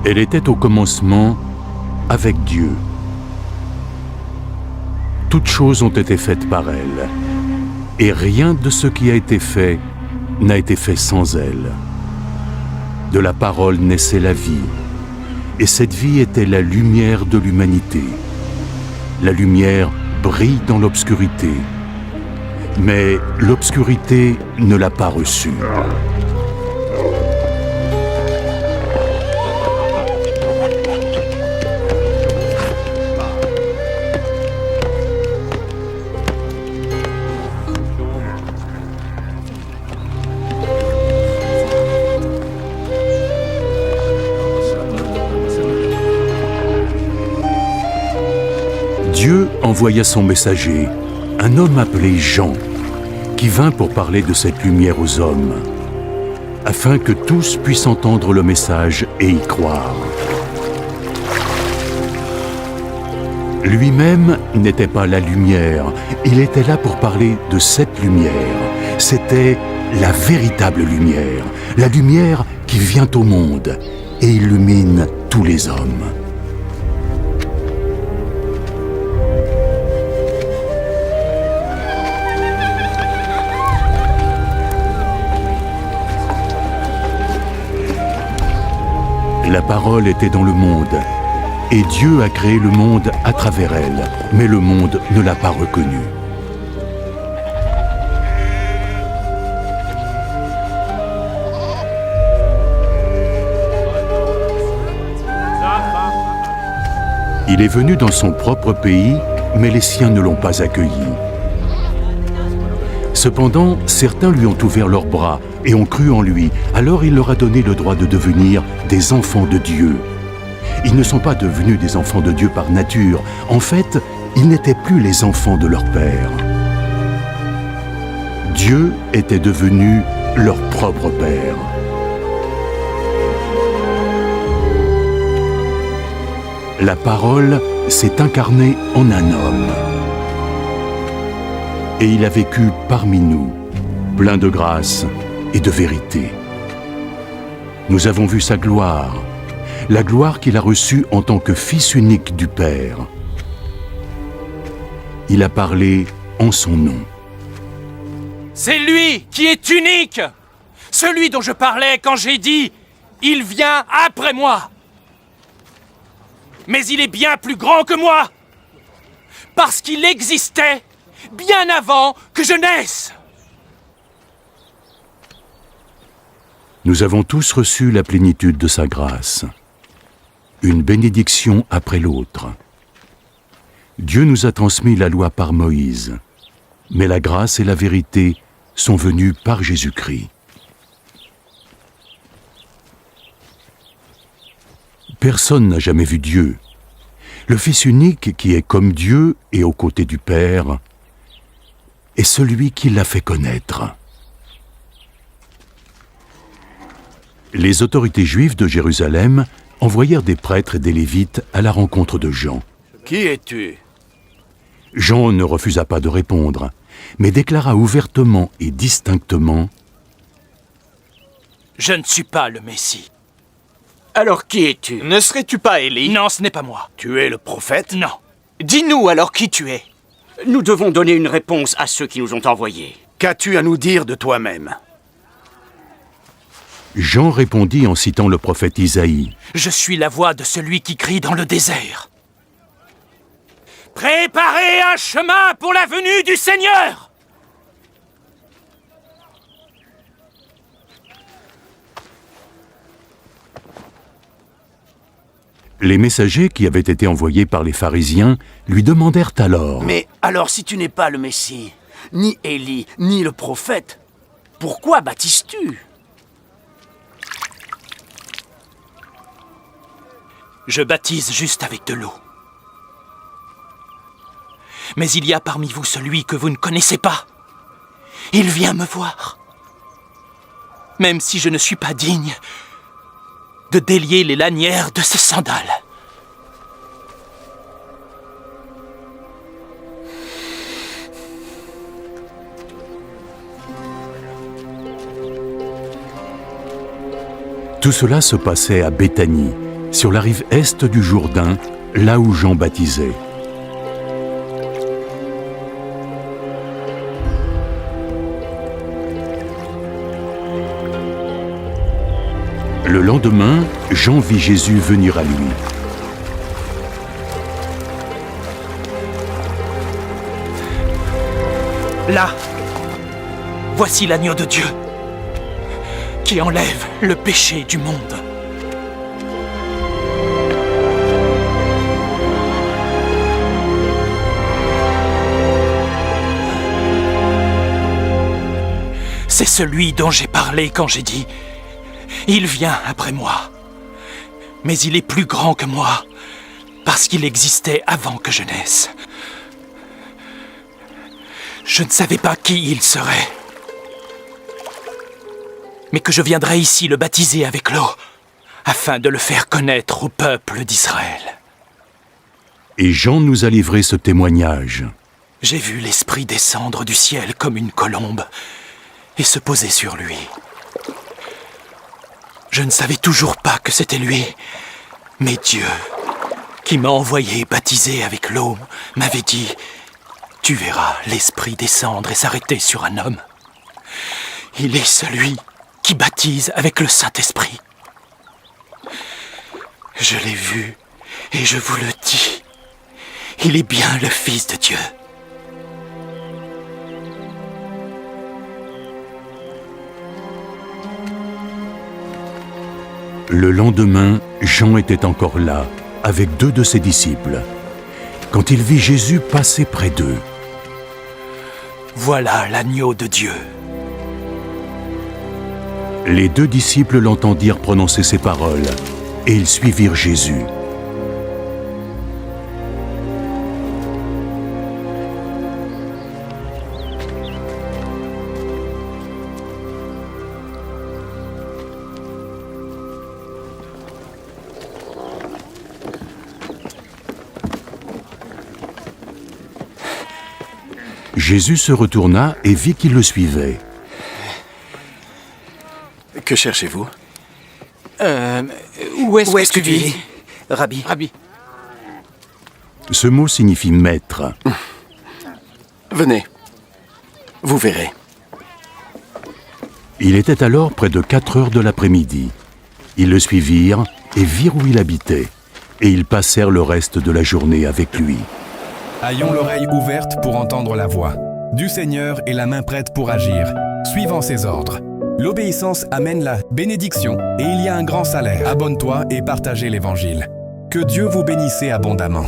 Elle était au commencement avec Dieu. Toutes choses ont été faites par elle, et rien de ce qui a été fait n'a été fait sans elle. De la parole naissait la vie, et cette vie était la lumière de l'humanité. La lumière brille dans l'obscurité, mais l'obscurité ne l'a pas reçue. Dieu envoya son messager, un homme appelé Jean, qui vint pour parler de cette lumière aux hommes, afin que tous puissent entendre le message et y croire. Lui-même n'était pas la lumière, il était là pour parler de cette lumière. C'était la véritable lumière, la lumière qui vient au monde et illumine tous les hommes. La parole était dans le monde, et Dieu a créé le monde à travers elle, mais le monde ne l'a pas reconnue. Il est venu dans son propre pays, mais les siens ne l'ont pas accueilli. Cependant, certains lui ont ouvert leurs bras et ont cru en lui. Alors il leur a donné le droit de devenir des enfants de Dieu. Ils ne sont pas devenus des enfants de Dieu par nature. En fait, ils n'étaient plus les enfants de leur père. Dieu était devenu leur propre père. La parole s'est incarnée en un homme. Et il a vécu parmi nous, plein de grâce et de vérité. Nous avons vu sa gloire, la gloire qu'il a reçue en tant que Fils unique du Père. Il a parlé en son nom. C'est lui qui est unique, celui dont je parlais quand j'ai dit « Il vient après moi ». Mais il est bien plus grand que moi, parce qu'il existait bien avant que je naisse. Nous avons tous reçu la plénitude de sa grâce, une bénédiction après l'autre. Dieu nous a transmis la loi par Moïse, mais la grâce et la vérité sont venues par Jésus-Christ. Personne n'a jamais vu Dieu. Le Fils unique qui est comme Dieu et aux côtés du Père est celui qui l'a fait connaître. Les autorités juives de Jérusalem envoyèrent des prêtres et des Lévites à la rencontre de Jean. Qui es-tu? Jean ne refusa pas de répondre, mais déclara ouvertement et distinctement « Je ne suis pas le Messie. » Alors qui es-tu? Ne serais-tu pas Élie? Non, ce n'est pas moi. Tu es le prophète? Non. Dis-nous alors qui tu es. Nous devons donner une réponse à ceux qui nous ont envoyés. Qu'as-tu à nous dire de toi-même? Jean répondit en citant le prophète Isaïe. « Je suis la voix de celui qui crie dans le désert. Préparez un chemin pour la venue du Seigneur !» Les messagers qui avaient été envoyés par les pharisiens lui demandèrent alors « Mais alors si tu n'es pas le Messie, ni Élie, ni le prophète, pourquoi baptises-tu? Je baptise juste avec de l'eau. Mais il y a parmi vous celui que vous ne connaissez pas. Il vient me voir. Même si je ne suis pas digne de délier les lanières de ses sandales. Tout cela se passait à Béthanie, sur la rive est du Jourdain, là où Jean baptisait. Le lendemain, Jean vit Jésus venir à lui. Là, voici l'agneau de Dieu qui enlève le péché du monde. C'est celui dont j'ai parlé quand j'ai dit « Il vient après moi, mais il est plus grand que moi, parce qu'il existait avant que je naisse. » Je ne savais pas qui il serait, mais que je viendrais ici le baptiser avec l'eau, afin de le faire connaître au peuple d'Israël. Et Jean nous a livré ce témoignage. J'ai vu l'Esprit descendre du ciel comme une colombe et se poser sur lui. Je ne savais toujours pas que c'était lui, mais Dieu, qui m'a envoyé baptiser avec l'eau, m'avait dit « Tu verras l'Esprit descendre et s'arrêter sur un homme. Il est celui qui baptise avec le Saint-Esprit. » Je l'ai vu et je vous le dis, il est bien le Fils de Dieu. Le lendemain, Jean était encore là, avec 2 de ses disciples, quand il vit Jésus passer près d'eux. Voilà l'agneau de Dieu. Les 2 disciples l'entendirent prononcer ces paroles, et ils suivirent Jésus. Jésus se retourna et vit qu'ils le suivaient. Que cherchez-vous? Où est-ce que tu vis, Rabbi? Ce mot signifie maître. Venez, vous verrez. Il était alors près de 4 heures de l'après-midi. Ils le suivirent et virent où il habitait, et ils passèrent le reste de la journée avec lui. Ayons l'oreille ouverte pour entendre la voix du Seigneur et la main prête pour agir, suivant ses ordres. L'obéissance amène la bénédiction et il y a un grand salaire. Abonne-toi et partagez l'Évangile. Que Dieu vous bénisse abondamment.